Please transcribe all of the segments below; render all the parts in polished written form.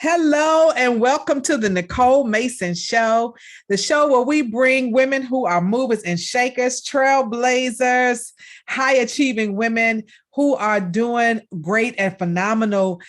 Hello and welcome to the Nicole Mason Show, the show where we bring women who are movers and shakers, trailblazers, high achieving women who are doing great and phenomenal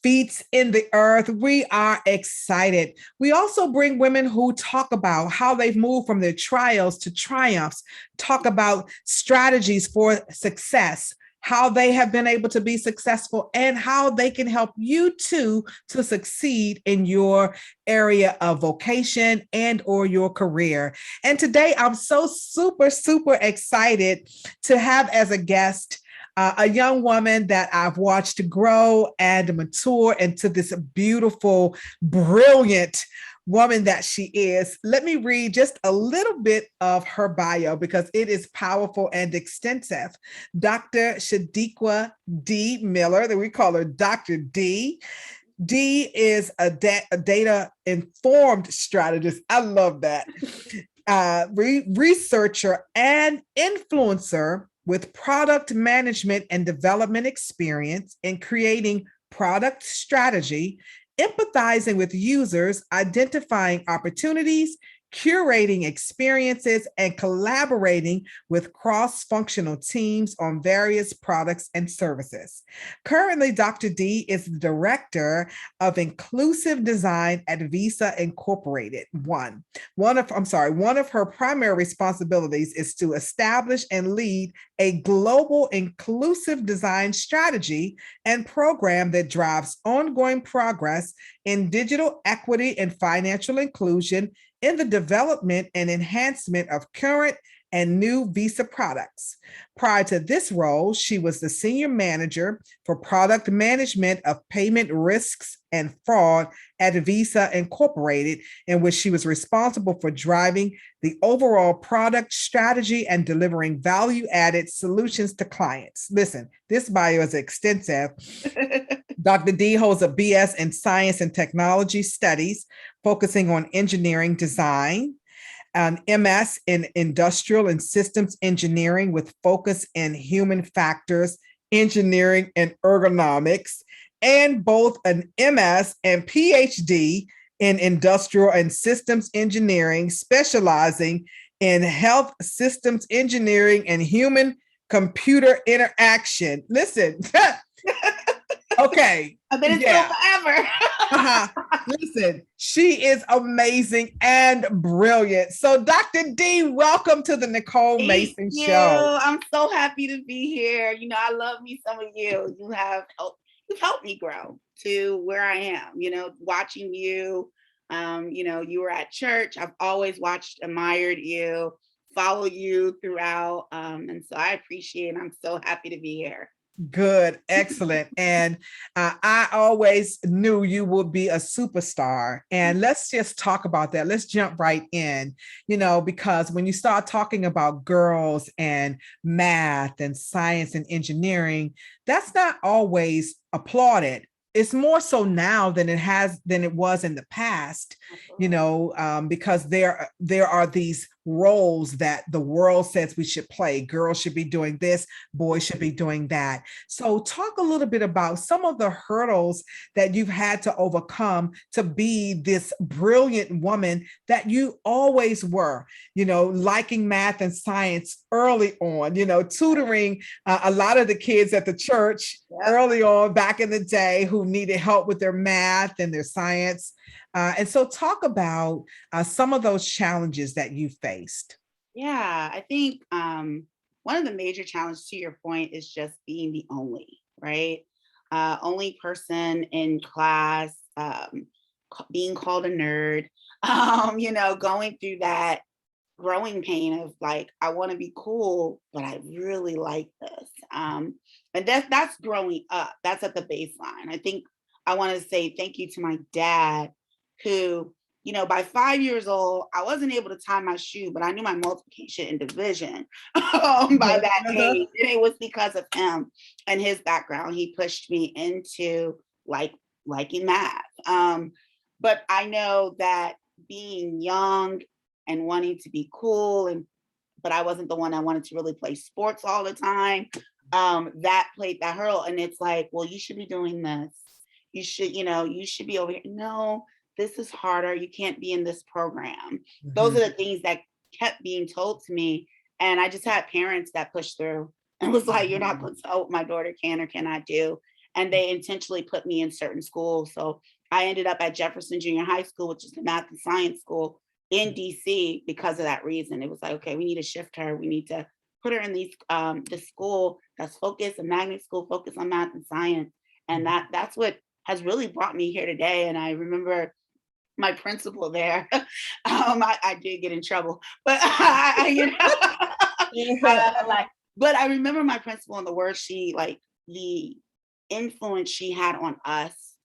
feats in the earth. We are excited. We also bring women who talk about how they've moved from their trials to triumphs, talk about strategies for success, how they have been able to be successful, and how they can help you too to succeed in your area of vocation and or your career. And today I'm so super excited to have as a guest a young woman that I've watched grow and mature into this beautiful, brilliant woman that she is. Let me read just a little bit of her bio because it is powerful and extensive. Dr. Shadeequa D. Miller, that we call her Dr. D. D is a data-informed strategist. I love that. Researcher and influencer with product management and development experience in creating product strategy, empathizing with users, identifying opportunities, curating experiences, and collaborating with cross-functional teams on various products and services. Currently, Dr. D is the Director of Inclusive Design at Visa Incorporated. One of her primary responsibilities is to establish and lead a global inclusive design strategy and program that drives ongoing progress in digital equity and financial inclusion in the development and enhancement of current and new Visa products. Prior to this role, she was the Senior Manager for Product Management of Payment Risks and Fraud at Visa Incorporated, in which she was responsible for driving the overall product strategy and delivering value-added solutions to clients. Listen, this bio is extensive. Dr. D holds a BS in Science and Technology Studies, focusing on engineering design, an MS in Industrial and Systems Engineering with focus in human factors, engineering, and ergonomics, and both an MS and Ph.D. in Industrial and Systems Engineering, specializing in health systems engineering and human computer interaction. Listen. Okay. I've been in school forever. Listen, she is amazing and brilliant. So, Dr. D, welcome to the Nicole Mason Show. I'm so happy to be here. You know, I love me some of you. You've helped me grow to where I am. You know, watching you. You were at church. I've always watched, admired you, followed you throughout, and so I appreciate it. I'm so happy to be here. Good, excellent. And I always knew you would be a superstar. And let's just talk about that. Let's jump right in, because when you start talking about girls and math and science and engineering, that's not always applauded. It's more so now than it was in the past, because there are these roles that the world says we should play. Girls should be doing this, boys should be doing that. So talk a little bit about some of the hurdles that you've had to overcome to be this brilliant woman that you always were, liking math and science early on, tutoring a lot of the kids at the church early on back in the day who needed help with their math and their science. And so talk about some of those challenges that you faced. Yeah, I think one of the major challenges, to your point, is just being the only, right? Only person in class, being called a nerd, going through that growing pain of like, I want to be cool, but I really like this. And that's growing up. That's at the baseline. I think I want to say thank you to my dad, who, by 5 years old, I wasn't able to tie my shoe, but I knew my multiplication and division by that age. And it was because of him and his background. He pushed me into liking math. But I know that being young and wanting to be cool, but I wasn't the one that wanted to really play sports all the time. That played that hurdle. And it's like, well, you should be doing this. you should be over here. No, this is harder. You can't be in this program. Those Mhm. are the things that kept being told to me. And I just had parents that pushed through and was like, you're not Mhm. going to tell what my daughter can or cannot do. And they intentionally put me in certain schools. So I ended up at Jefferson Junior High School, which is the math and science school in DC because of that reason. It was like, okay, we need to shift her. We need to put her in this school that's focused, a magnet school focused on math and science. And Mhm. that's what has really brought me here today. And I remember my principal there. I did get in trouble, but like, but I remember my principal and the words she like, the influence she had on us,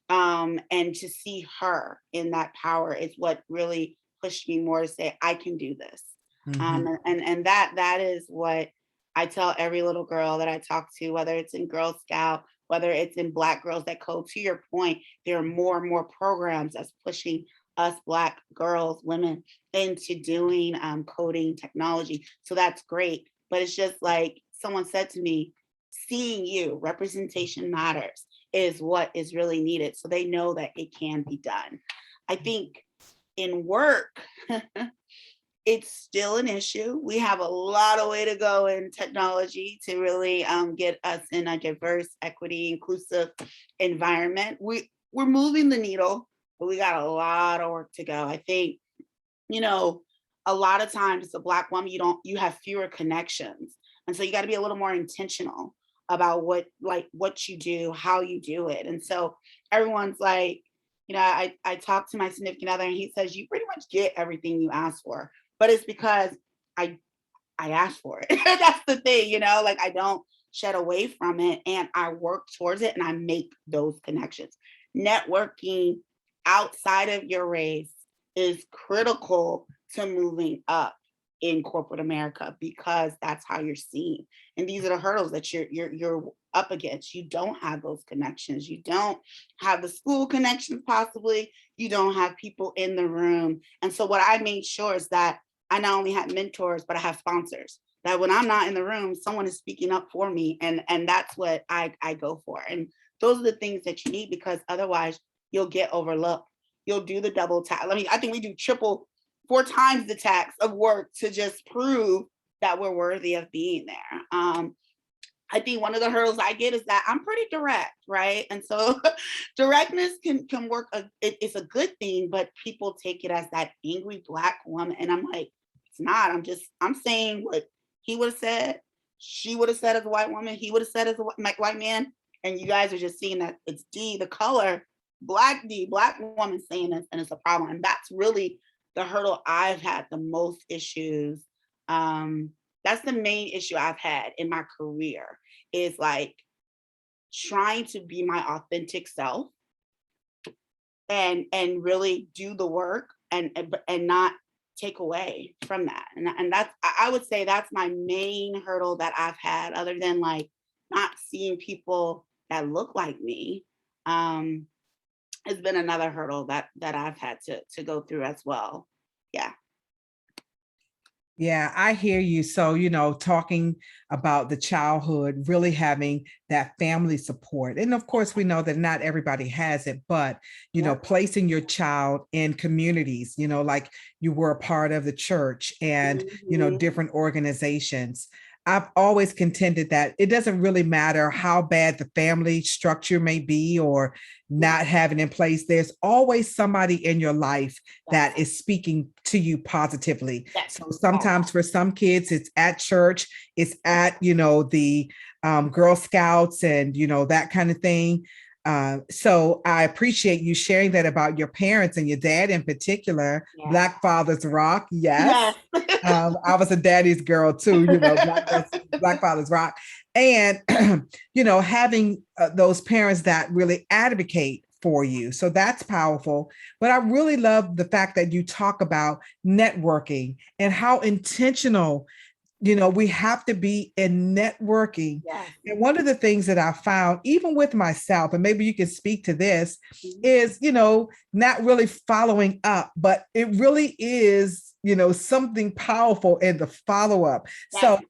and to see her in that power is what really pushed me more to say I can do this. Mhm. And that is what I tell every little girl that I talk to, whether it's in Girl Scout, whether it's in Black Girls That Code. To your point, there are more and more programs that's pushing us Black girls, women into doing coding technology. So that's great. But it's just like someone said to me, seeing you, representation matters, is what is really needed. So they know that it can be done. I think in work, it's still an issue. We have a lot of way to go in technology to really get us in a diverse, equity, inclusive environment. We're moving the needle, but we got a lot of work to go. I think, you know, a lot of times as a Black woman, you have fewer connections. And so you got to be a little more intentional about what you do, how you do it. And so everyone's like, I talk to my significant other and he says, you pretty much get everything you ask for, but it's because I I asked for it. That's the thing, like I don't shed away from it and I work towards it and I make those connections. Networking outside of your race is critical to moving up in corporate America because that's how you're seen. And these are the hurdles that you're up against. You don't have those connections. You don't have the school connections possibly. You don't have people in the room. And so what I made sure is that I not only have mentors, but I have sponsors. That when I'm not in the room, someone is speaking up for me, and that's what I go for. And those are the things that you need because otherwise you'll get overlooked. You'll do the double tax. I think we do triple, four times the tax of work to just prove that we're worthy of being there. I think one of the hurdles I get is that I'm pretty direct, right? And so directness can work. It's a good thing, but people take it as that angry Black woman, and I'm like, it's not. I'm saying what he would have said, she would have said as a white woman, he would have said as a white man, and you guys are just seeing that it's D, the color, Black D, Black woman saying this, and it's a problem, and that's really the hurdle I've had the most issues. Um, that's the main issue I've had in my career is like trying to be my authentic self and really do the work and not take away from that. And that's I would say that's my main hurdle that I've had, other than like not seeing people that look like me. Has been another hurdle that I've had to go through as well. Yeah. Yeah, I hear you. So, talking about the childhood, really having that family support. And of course, we know that not everybody has it, but, Yep. placing your child in communities, like you were a part of the church and, Mhm. different organizations. I've always contended that it doesn't really matter how bad the family structure may be or Yeah. not having in place. There's always somebody in your life Yes. that is speaking to you positively. Yes. So sometimes for some kids, it's at church, it's at, the Girl Scouts and, that kind of thing. So I appreciate you sharing that about your parents and your dad in particular. Yeah. Black fathers rock. Yes. Yes. I was a daddy's girl too, Black fathers rock. And, having those parents that really advocate for you. So that's powerful. But I really love the fact that you talk about networking and how intentional, we have to be in networking. Yes. And one of the things that I found, even with myself, and maybe you can speak to this, Mhm. is, not really following up, but it really is, something powerful in the follow up. Yes. So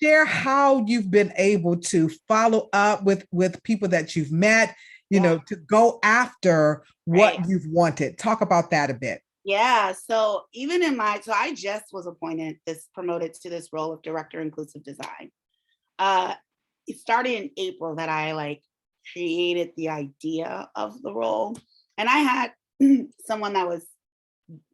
share how you've been able to follow up with people that you've met, Yeah. to go after what Right. you've wanted. Talk about that a bit. Yeah. So even in my, so I just was promoted to this role of director inclusive design. Uh, it started in April that I like created the idea of the role. And I had someone that was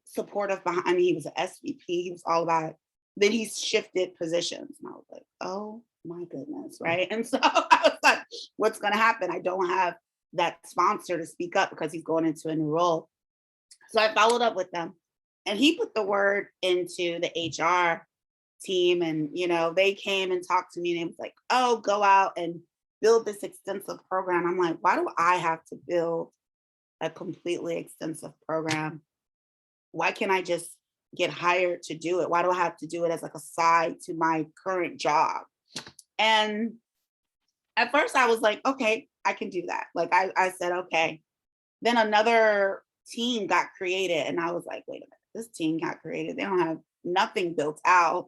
supportive behind me. He was an SVP. He was all about it. Then he shifted positions. And I was like, oh my goodness. Right. And so I was like, what's going to happen? I don't have that sponsor to speak up because he's going into a new role. So I followed up with them and he put the word into the HR team. And, they came and talked to me and it was like, oh, go out and build this extensive program. I'm like, why do I have to build a completely extensive program? Why can't I just get hired to do it? Why do I have to do it as like a side to my current job? And at first I was like, okay, I can do that. Like I said, okay. Then another team got created and I was like, wait a minute, this team got created. They don't have nothing built out.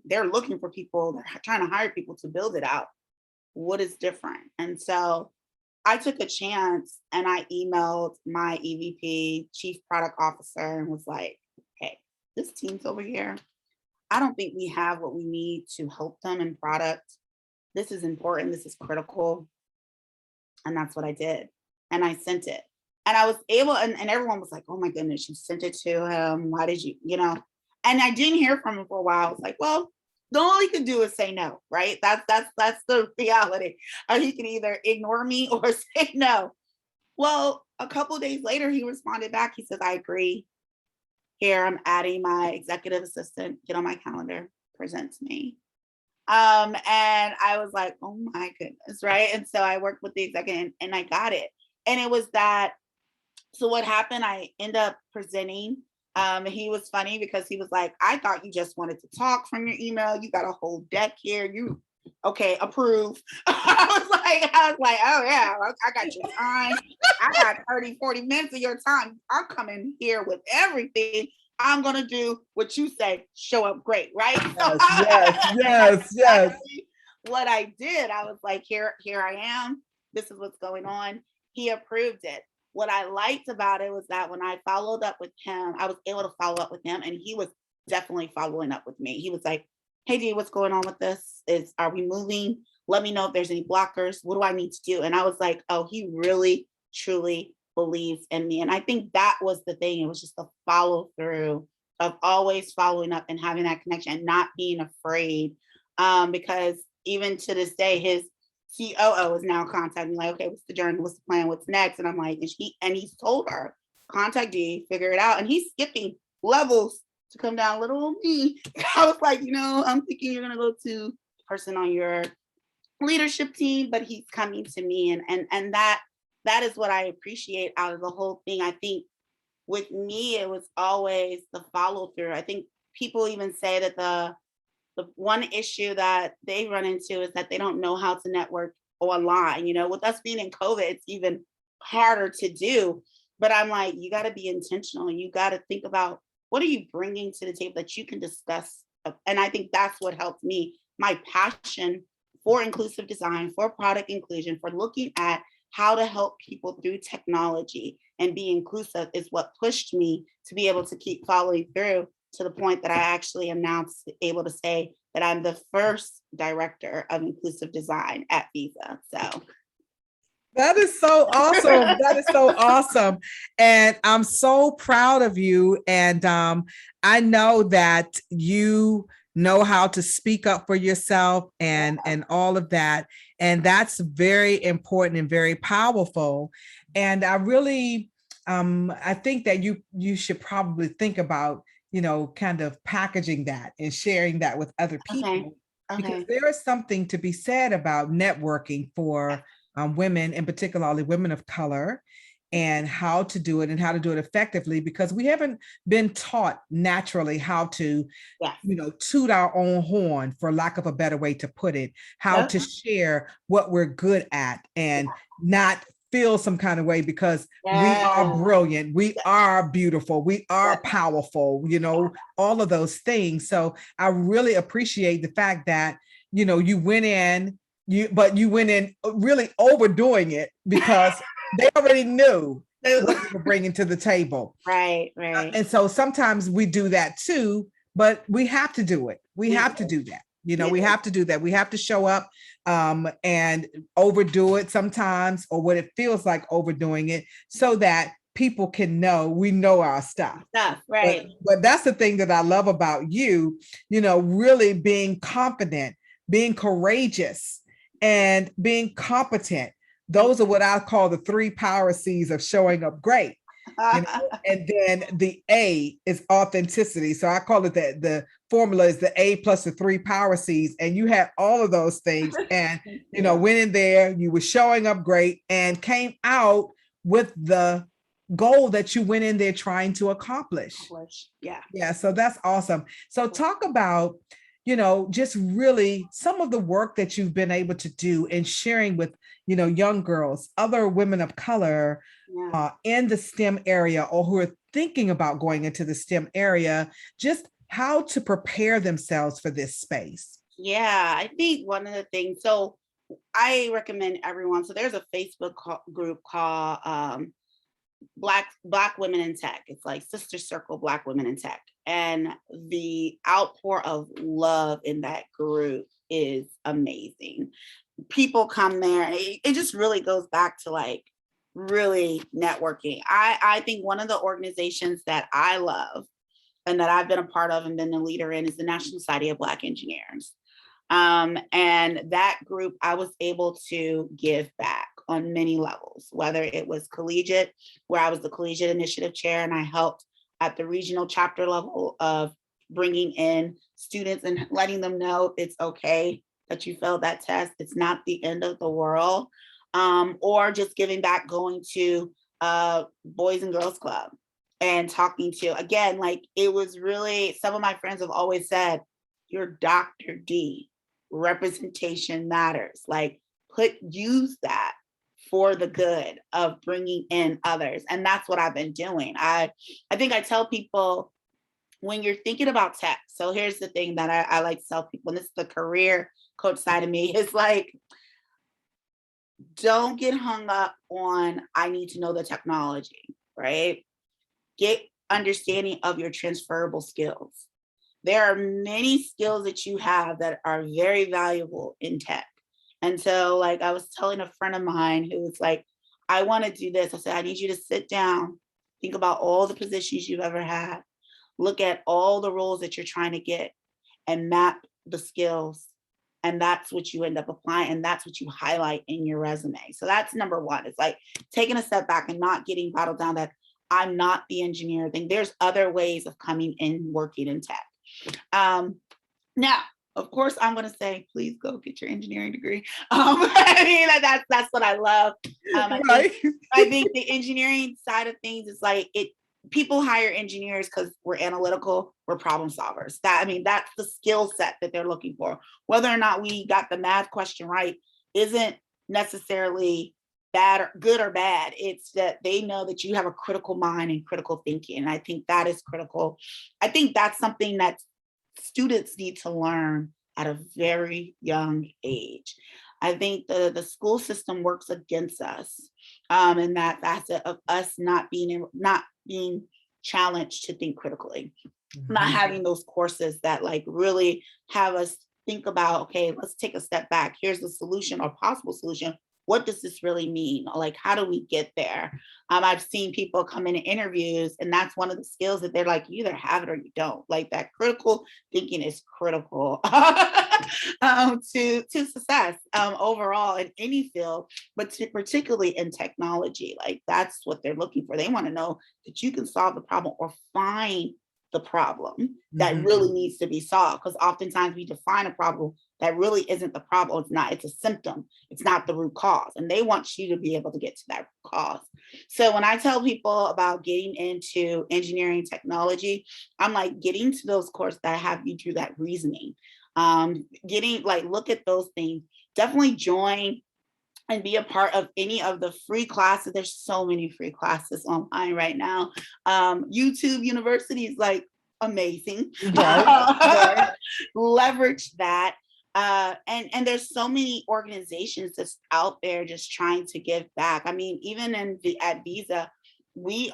They're looking for people, they're trying to hire people to build it out. What is different? And so I took a chance and I emailed my EVP, chief product officer, and was like, hey, this team's over here. I don't think we have what we need to help them in product. This is important. This is critical. And that's what I did. And I sent it. And I was able, and everyone was like, oh my goodness, you sent it to him. Why did you, And I didn't hear from him for a while. I was like, well, all he could do is say no, right? That's the reality. He can either ignore me or say no. Well, a couple of days later, he responded back. He says, I agree. Here, I'm adding my executive assistant. Get on my calendar. Present to me. And I was like, oh my goodness, right? And so I worked with the executive and I got it. And it was that. So what happened? I ended up presenting. He was funny because he was like, I thought you just wanted to talk from your email. You got a whole deck here. You okay, approve. I was like, oh yeah, I got your time. I got 30, 40 minutes of your time. I'm coming here with everything. I'm gonna do what you say, show up great, right? Yes, yes, yes. What I did, I was like, here I am. This is what's going on. He approved it. What I liked about it was that when I followed up with him, I was able to follow up with him and he was definitely following up with me. He was like, hey D, what's going on with this? Are we moving? Let me know if there's any blockers. What do I need to do? And I was like, oh, he really, truly believes in me. And I think that was the thing. It was just the follow through of always following up and having that connection and not being afraid. Because even to this day, his COO is now contacting me like, okay, what's the journey? What's the plan? What's next? And I'm like, he's told her, contact D, figure it out. And he's skipping levels to come down little me. I was like, I'm thinking you're gonna go to person on your leadership team, but he's coming to me. And that is what I appreciate out of the whole thing. I think with me, it was always the follow through. I think people even say that the one issue that they run into is that they don't know how to network online. With us being in COVID, it's even harder to do. But I'm like, you got to be intentional. You got to think about what are you bringing to the table that you can discuss. And I think that's what helped me. My passion for inclusive design, for product inclusion, for looking at how to help people through technology and be inclusive is what pushed me to be able to keep following through to the point that I actually am now able to say that I'm the first director of inclusive design at Visa. So that is so awesome. That is so awesome. And I'm so proud of you. And I know that you know how to speak up for yourself and all of that. And that's very important and very powerful. And I really, I think that you should probably think about kind of packaging that and sharing that with other people, because there is something to be said about networking for women, and particularly women of color, and how to do it and how to do it effectively, because we haven't been taught naturally how to, toot our own horn, for lack of a better way to put it, how to share what we're good at and not feel some kind of way because we are brilliant, we are beautiful, we are powerful, all of those things. So I really appreciate the fact that, you went in but you went in really overdoing it because they already knew what you were bringing to the table. Right, right. And so sometimes we do that too, but we have to do it. We have to do that. We have to do that. We have to show up and overdo it sometimes, or what it feels like overdoing it, so that people can know we know our stuff. Right. But that's the thing that I love about you, really being confident, being courageous, and being competent. Those are what I call the 3 power C's of showing up great. And then the A is authenticity. So I call it that the formula is the A plus the 3 power C's. And you had all of those things and, went in there, you were showing up great and came out with the goal that you went in there trying to accomplish. Yeah. So that's awesome. So talk about, just really some of the work that you've been able to do in sharing with, young girls, other women of color, in the STEM area, or who are thinking about going into the STEM area, just how to prepare themselves for this space. Yeah, I think one of the things, so I recommend everyone, so there's a Facebook group called Black Women in Tech. It's like Sister Circle Black Women in Tech. And the outpour of love in that group is amazing. People come there. It just really goes back to like really networking. I think one of the organizations that I love and that I've been a part of and been a leader in is the National Society of Black Engineers. And that group, I was able to give back on many levels, whether it was collegiate, where I was the collegiate initiative chair, and I helped at the regional chapter level of bringing in students and letting them know it's okay that you failed that test. It's not the end of the world. Or just giving back, going to Boys and Girls Club and talking to, again, like it was really, some of my friends have always said, you're Dr. D, representation matters. Like use that for the good of bringing in others. And that's what I've been doing. I think I tell people, when you're thinking about tech, so here's the thing that I like to tell people, and this is the career coach side of me, is like, don't get hung up on, I need to know the technology, right? Get understanding of your transferable skills. There are many skills that you have that are very valuable in tech. And so like I was telling a friend of mine who was like, I want to do this. I said, I need you to sit down, think about all the positions you've ever had, look at all the roles that you're trying to get and map the skills. And that's what you end up applying. And that's what you highlight in your resume. So that's number one. It's like taking a step back and not getting bottled down that I'm not the engineer thing. There's other ways of coming in working in tech. Now, of course, I'm going to say, please go get your engineering degree. I mean, that's what I love. I think the engineering side of things is like people hire engineers because we're analytical, we're problem solvers. That's the skill set that they're looking for. Whether or not we got the math question right isn't necessarily bad or good or bad. It's that they know that you have a critical mind and critical thinking. And I think that is critical. I think that's something that students need to learn at a very young age. I think the school system works against us, and that facet of us not being challenged to think critically, not having those courses that like really have us think about, okay, let's take a step back. Here's the solution or possible solution. What does this really mean? Like, how do we get there? I've seen people come in interviews, and that's one of the skills that they're like, you either have it or you don't. Like that critical thinking is critical to success overall in any field, but particularly in technology. Like that's what they're looking for. They want to know that you can solve the problem or find the problem that really needs to be solved. Because oftentimes we define a problem that really isn't the problem. It's a symptom. It's not the root cause. And they want you to be able to get to that root cause. So when I tell people about getting into engineering technology, I'm like, getting to those courses that have you do that reasoning, look at those things, definitely join and be a part of any of the free classes. There's so many free classes online right now. YouTube University is like amazing. Right. Leverage that. And there's so many organizations that's out there just trying to give back. I mean, even at Visa, we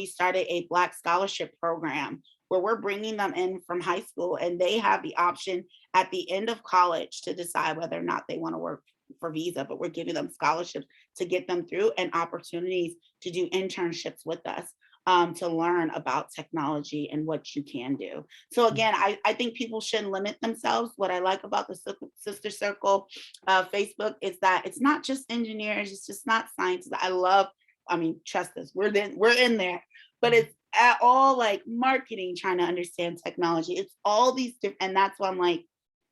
started a Black scholarship program where we're bringing them in from high school, and they have the option at the end of college to decide whether or not they want to work for Visa. But we're giving them scholarships to get them through, and opportunities to do internships with us, to learn about technology and what you can do. So again, I think people shouldn't limit themselves. What I like about the Sister Circle Facebook is that it's not just engineers, it's just not scientists. I mean, trust us, we're in there, but it's at all like marketing, trying to understand technology. It's all these different, and that's why I'm like,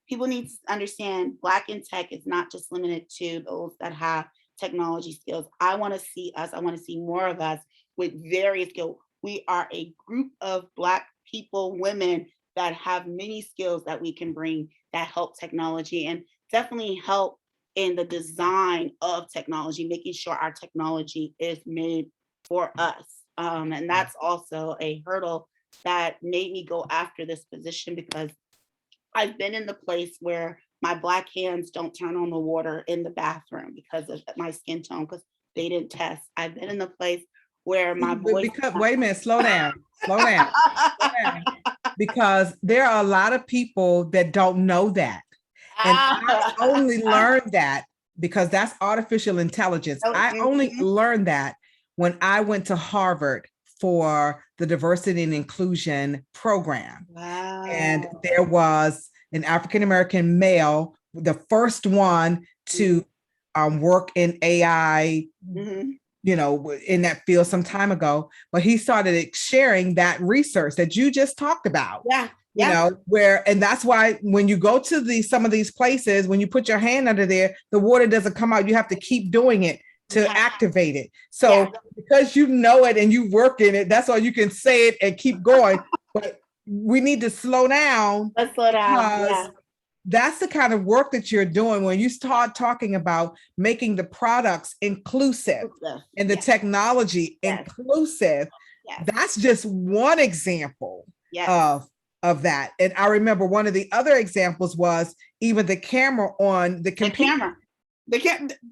people need to understand Black in tech is not just limited to those that have technology skills. I want to see more of us with various skills. We are a group of Black people, women that have many skills that we can bring that help technology, and definitely help in the design of technology, making sure our technology is made for us. And that's also a hurdle that made me go after this position, because I've been in the place where my Black hands don't turn on the water in the bathroom because of my skin tone, because they didn't test. I've been in the place where my voice. Because wait a minute, slow down, slow down, slow down. Because there are a lot of people that don't know that. And I only learned that because that's artificial intelligence. I only learned that when I went to Harvard for the diversity and inclusion program. Wow. And there was an African-American male, the first one to work in AI, in that field some time ago, but he started sharing that research that you just talked about. And that's why when you go to some of these places, when you put your hand under there, the water doesn't come out. You have to keep doing it to activate it. So because you know it and you work in it, that's why you can say it and keep going. But we need to slow down. Let's slow down. That's the kind of work that you're doing when you start talking about making the products inclusive and the technology inclusive. That's just one example of that. And I remember one of the other examples was even the camera on the computer.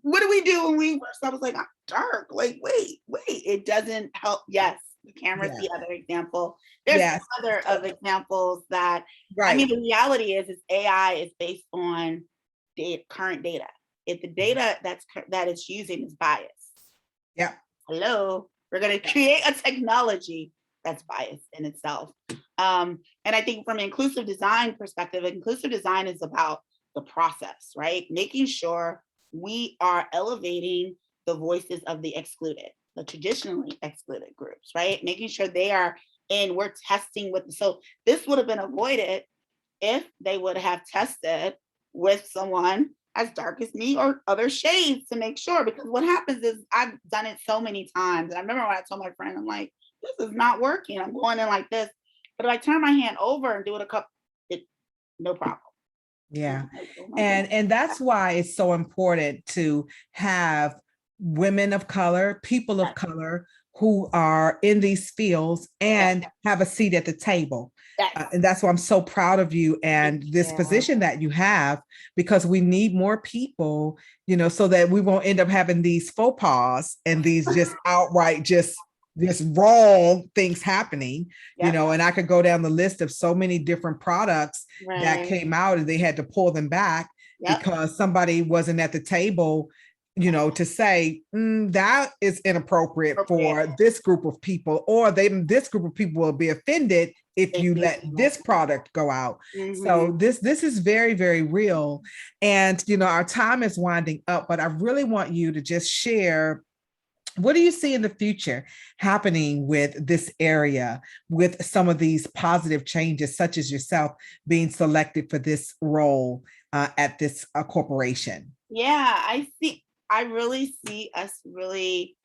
What do we do when we first? I was like, I'm dark. Like, wait, it doesn't help. Yes, the camera's the other example. There's other of examples that. I mean, the reality is AI is based on current data. If the data that it's using is biased. Hello, we're going to create a technology that's biased in itself. And I think from an inclusive design perspective, inclusive design is about the process, right? Making sure we are elevating the voices of the excluded, the traditionally excluded groups, right? Making sure they are in, we're testing with, so this would have been avoided if they would have tested with someone as dark as me or other shades to make sure, because what happens is I've done it so many times. And I remember when I told my friend, I'm like, this is not working. I'm going in like this. But if I turn my hand over and do it no problem. Yeah. And that's why it's so important to have women of color, people of color who are in these fields and have a seat at the table. And that's why I'm so proud of you and this position that you have, because we need more people, so that we won't end up having these faux pas and these just outright just wrong things happening, and I could go down the list of so many different products that came out and they had to pull them back because somebody wasn't at the table, to say that is inappropriate for this group of people, or this group of people will be offended if you let this product go out. So this is very, very real. And our time is winding up, but I really want you to just share, what do you see in the future happening with this area, with some of these positive changes, such as yourself being selected for this role at this corporation? I really see us really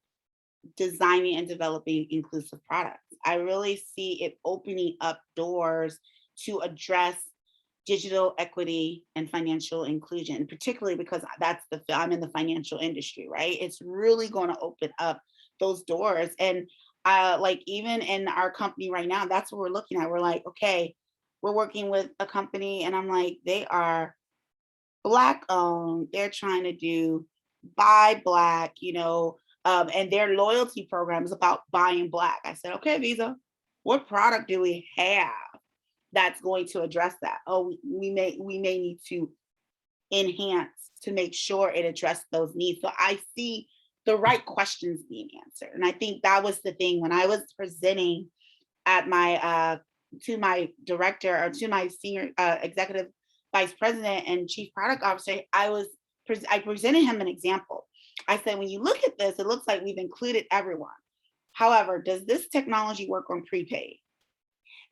designing and developing inclusive products. I really see it opening up doors to address digital equity and financial inclusion, particularly because I'm in the financial industry, right? It's really going to open up those doors. And like even in our company right now, that's what we're looking at. We're like, okay, we're working with a company and I'm like, they are Black owned. They're trying to do buy Black, and their loyalty program is about buying Black. I said, okay, Visa, what product do we have that's going to address that? Oh, we may need to enhance to make sure it addressed those needs. So I see the right questions being answered. And I think that was the thing when I was presenting at my to my director or to my senior executive vice president and chief product officer, I presented him an example. I said, when you look at this, it looks like we've included everyone. However, does this technology work on prepaid?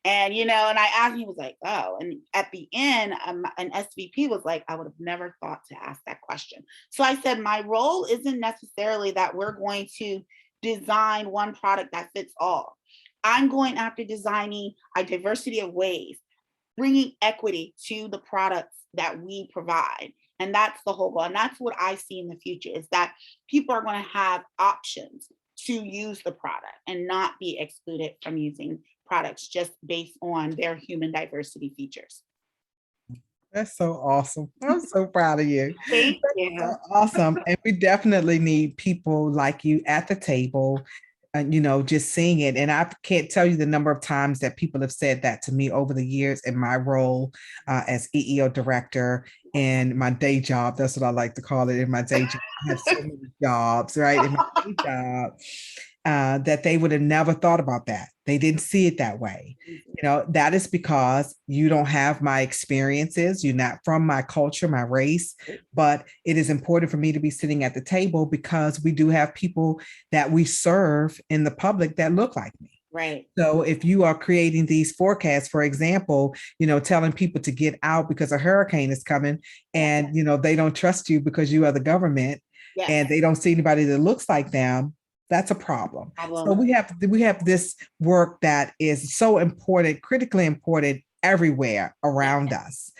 And and I asked him, he was like, oh, and at the end, an SVP was like, I would have never thought to ask that question. So I said, my role isn't necessarily that we're going to design one product that fits all. I'm going after designing a diversity of ways, bringing equity to the products that we provide. And that's the whole goal. And that's what I see in the future, is that people are going to have options to use the product and not be excluded from using products just based on their human diversity features. That's so awesome. I'm so proud of you. Thank you. So awesome. And we definitely need people like you at the table, just seeing it. And I can't tell you the number of times that people have said that to me over the years in my role as EEO director in my day job. That's what I like to call it, in my day job. I have so many jobs, right? In my day job. That they would have never thought about that. They didn't see it that way. That is because you don't have my experiences. You're not from my culture, my race, but it is important for me to be sitting at the table because we do have people that we serve in the public that look like me. Right. So if you are creating these forecasts, for example, telling people to get out because a hurricane is coming and, they don't trust you because you are the government and they don't see anybody that looks like them, that's a problem. So we have this work that is so important, critically important everywhere around us.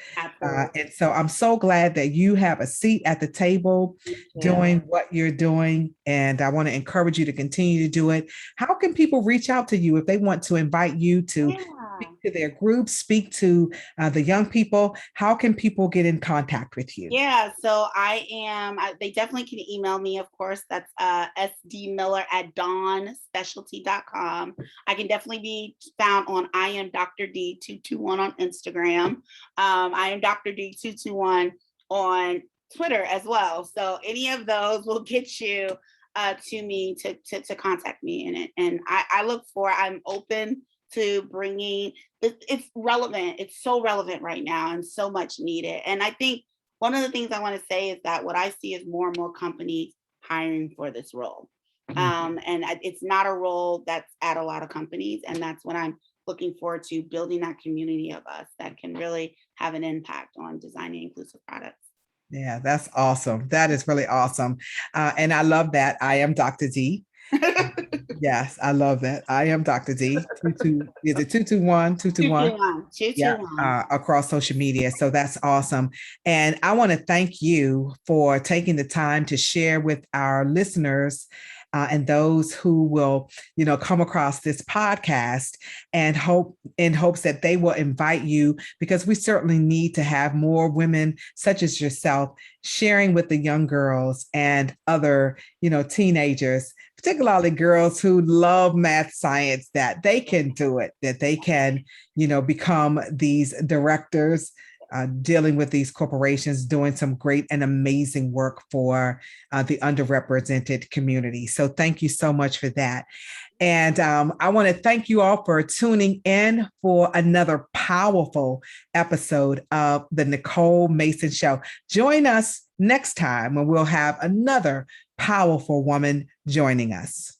And so I'm so glad that you have a seat at the table doing what you're doing. And I want to encourage you to continue to do it. How can people reach out to you if they want to invite you to speak to their group, speak to the young people? How can people get in contact with you? Yeah, so they definitely can email me, of course. That's sdmiller@dawnspecialty.com. I can definitely be found on I am Dr. D221 on Instagram. I am Dr. D221 on Twitter as well. So any of those will get you to me to contact me in it. And I'm open to bringing, it's relevant. It's so relevant right now and so much needed. And I think one of the things I want to say is that what I see is more and more companies hiring for this role. And it's not a role that's at a lot of companies. And that's what I'm looking forward to, building that community of us that can really have an impact on designing inclusive products. Yeah, that's awesome. That is really awesome. And I love that. I am Dr. D. Yes, I love that. I am Dr. D. Is it 221? 221? Yeah, across social media. So that's awesome. And I want to thank you for taking the time to share with our listeners and those who will, come across this podcast and in hopes that they will invite you, because we certainly need to have more women such as yourself sharing with the young girls and other, teenagers, particularly girls who love math, science, that they can do it, that they can, become these directors, dealing with these corporations, doing some great and amazing work for the underrepresented community. So thank you so much for that. And I want to thank you all for tuning in for another powerful episode of the Nicole Mason Show. Join us next time when we'll have another powerful woman joining us.